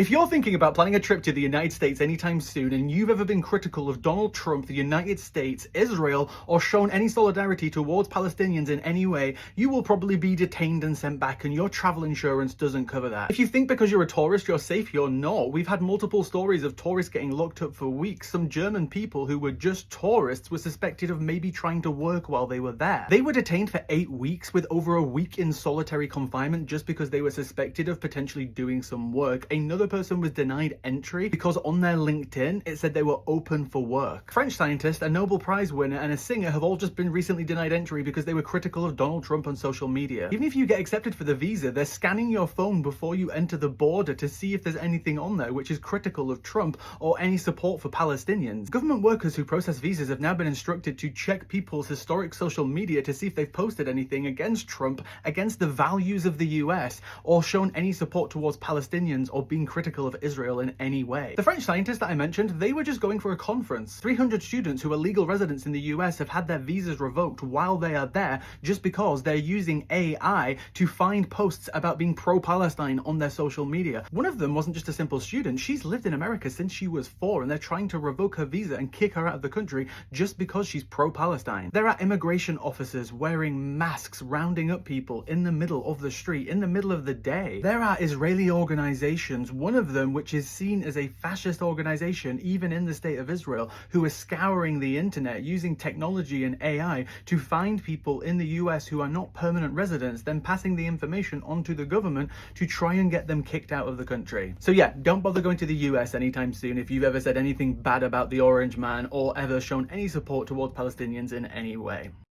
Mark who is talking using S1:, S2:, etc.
S1: If you're thinking about planning a trip to the United States anytime soon and you've ever been critical of Donald Trump, the United States, Israel, or shown any solidarity towards Palestinians in any way, you will probably be detained and sent back, and your travel insurance doesn't cover that. If you think because you're a tourist you're safe, you're not. We've had multiple stories of tourists getting locked up for weeks. Some German people who were just tourists were suspected of maybe trying to work while they were there. They were detained for 8 weeks with over a week in solitary confinement just because they were suspected of potentially doing some work. Another person was denied entry because on their LinkedIn it said they were open for work. French scientist, a Nobel Prize winner, and a singer have all just been recently denied entry because they were critical of Donald Trump on social media. Even if you get accepted for the visa, they're scanning your phone before you enter the border to see if there's anything on there which is critical of Trump or any support for Palestinians. Government workers who process visas have now been instructed to check people's historic social media to see if they've posted anything against Trump, against the values of the US, or shown any support towards Palestinians or being critical of Israel in any way. The French scientists that I mentioned, they were just going for a conference. 300 students who are legal residents in the US have had their visas revoked while they are there just because they're using AI to find posts about being pro-Palestine on their social media. One of them wasn't just a simple student, she's lived in America since she was 4, and they're trying to revoke her visa and kick her out of the country just because she's pro-Palestine. There are immigration officers wearing masks rounding up people in the middle of the street, in the middle of the day. There are Israeli organizations, one of them which is seen as a fascist organization even in the state of Israel, who are scouring the internet using technology and AI to find people in the US who are not permanent residents, then passing the information onto the government to try and get them kicked out of the country. So yeah, don't bother going to the US anytime soon if you've ever said anything bad about the Orange Man or ever shown any support towards Palestinians in any way.